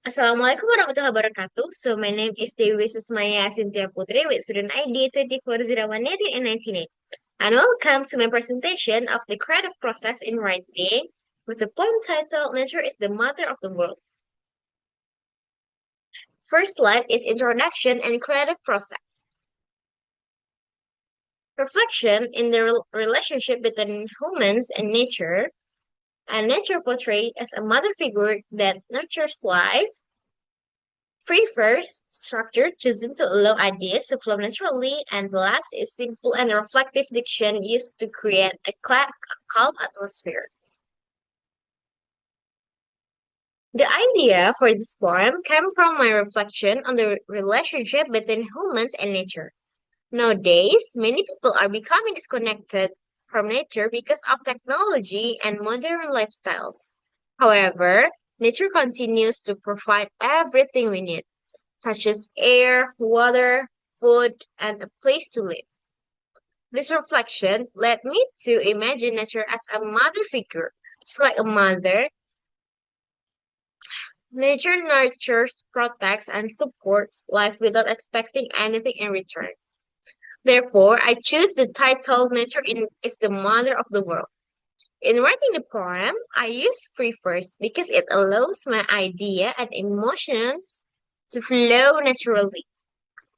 Assalamualaikum warahmatullahi wabarakatuh. So my name is Dewi Susmaya Cynthia Putri with student ID 240118 and 98. And welcome to my presentation of the creative process in writing with the poem titled Nature is the Mother of the World. First slide is introduction and creative process. Reflection in the relationship between humans and nature portrayed as a mother figure that nurtures life. Free first structure chosen to allow ideas to flow naturally, and the last is simple and reflective diction used to create a calm atmosphere. The idea for this poem came from my reflection on the relationship between humans and nature. Nowadays, many people are becoming disconnected from nature because of technology and modern lifestyles. However, nature continues to provide everything we need, such as air, water, food, and a place to live. This reflection led me to imagine nature as a mother figure. It's like a mother. Nature nurtures, protects, and supports life without expecting anything in return. Therefore, I choose the title is the Mother of the World. In writing the poem, I use free verse because it allows my idea and emotions to flow naturally.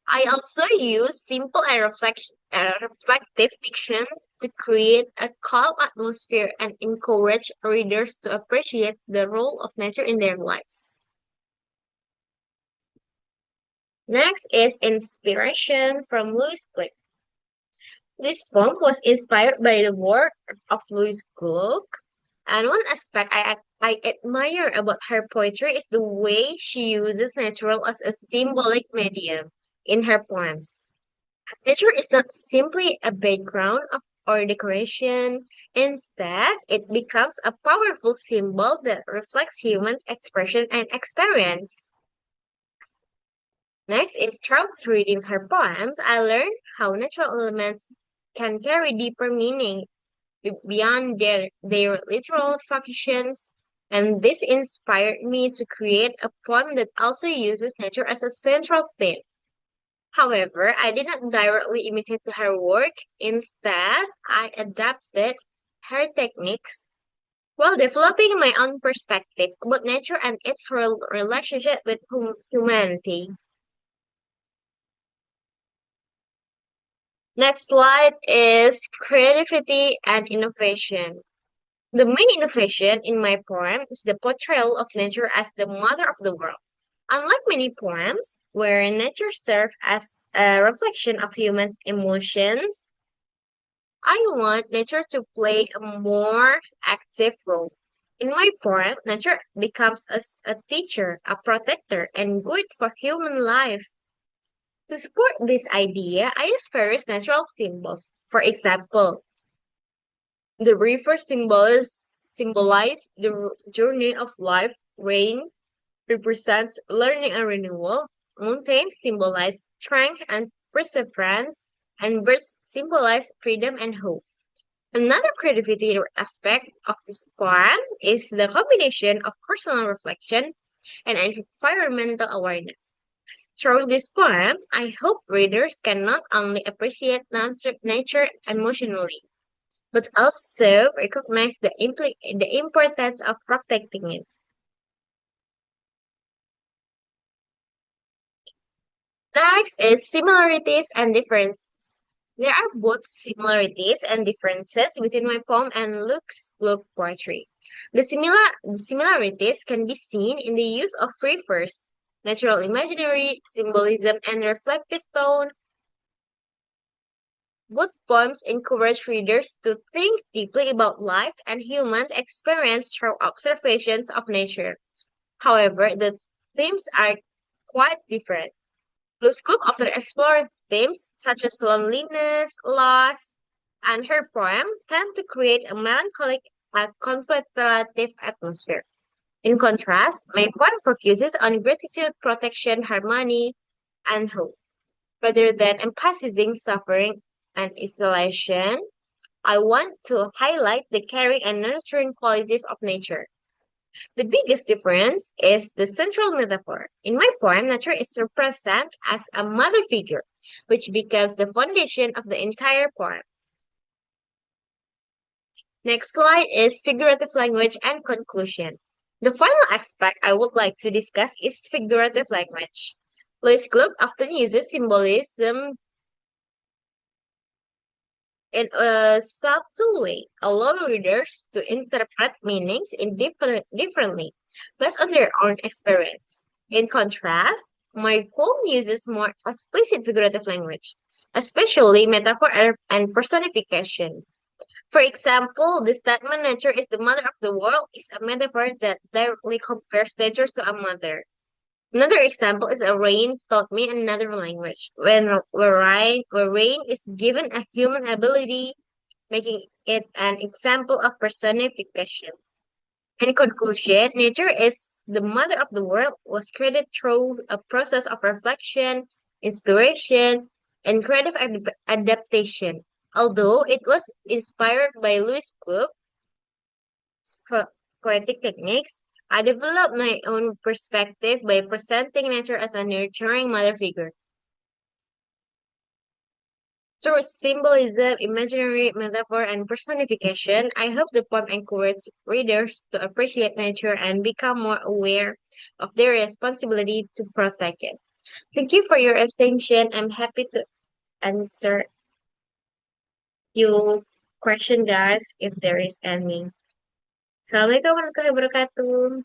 I also use simple and reflective diction to create a calm atmosphere and encourage readers to appreciate the role of nature in their lives. Next is inspiration from Louis Gluck. This poem was inspired by the work of Louis Gluck, and one aspect I admire about her poetry is the way she uses natural as a symbolic medium in her poems. Nature is not simply a background or decoration. Instead, it becomes a powerful symbol that reflects humans' expression and experience. Next is through reading her poems, I learned how natural elements can carry deeper meaning beyond their literal functions. And this inspired me to create a poem that also uses nature as a central theme. However, I did not directly imitate her work. Instead, I adapted her techniques while developing my own perspective about nature and its relationship with humanity. Next slide is creativity and innovation. The main innovation in my poem is the portrayal of nature as the mother of the world. Unlike many poems, where nature serves as a reflection of humans' emotions, I want nature to play a more active role. In my poem, nature becomes a teacher, a protector, and good for human life. To support this idea, I use various natural symbols. For example, the river symbolize the journey of life, rain represents learning and renewal, mountains symbolize strength and perseverance, and birds symbolize freedom and hope. Another creativity aspect of this poem is the combination of personal reflection and environmental awareness. Through this poem, I hope readers can not only appreciate nature emotionally, but also recognize the importance of protecting it. Next is similarities and differences. There are both similarities and differences between my poem and Luke's Luke poetry. The similarities can be seen in the use of free verse, natural imaginary, symbolism, and reflective tone. Both poems encourage readers to think deeply about life and humans' experience through observations of nature. However, the themes are quite different. Blues Cook often explores themes such as loneliness, loss, and her poem tend to create a melancholic and contemplative atmosphere. In contrast, my poem focuses on gratitude, protection, harmony, and hope. Rather than emphasizing suffering and isolation, I want to highlight the caring and nurturing qualities of nature. The biggest difference is the central metaphor. In my poem, nature is represented as a mother figure, which becomes the foundation of the entire poem. Next slide is figurative language and conclusion. The final aspect I would like to discuss is figurative language. Lewis Gluck often uses symbolism in a subtle way, allowing readers to interpret meanings differently based on their own experience. In contrast, my poem uses more explicit figurative language, especially metaphor and personification. For example, the statement nature is the mother of the world is a metaphor that directly compares nature to a mother. Another example is a rain taught me another language. Where rain is given a human ability, making it an example of personification. In conclusion, nature is the mother of the world was created through a process of reflection, inspiration, and creative adaptation. Although it was inspired by Louis Gluck's poetic techniques, I developed my own perspective by presenting nature as a nurturing mother figure. Through symbolism, imaginary metaphor, and personification, I hope the poem encourages readers to appreciate nature and become more aware of their responsibility to protect it. Thank you for your attention. I'm happy to answer your question, guys, if there is any. Assalamualaikum warahmatullahi wabarakatuh.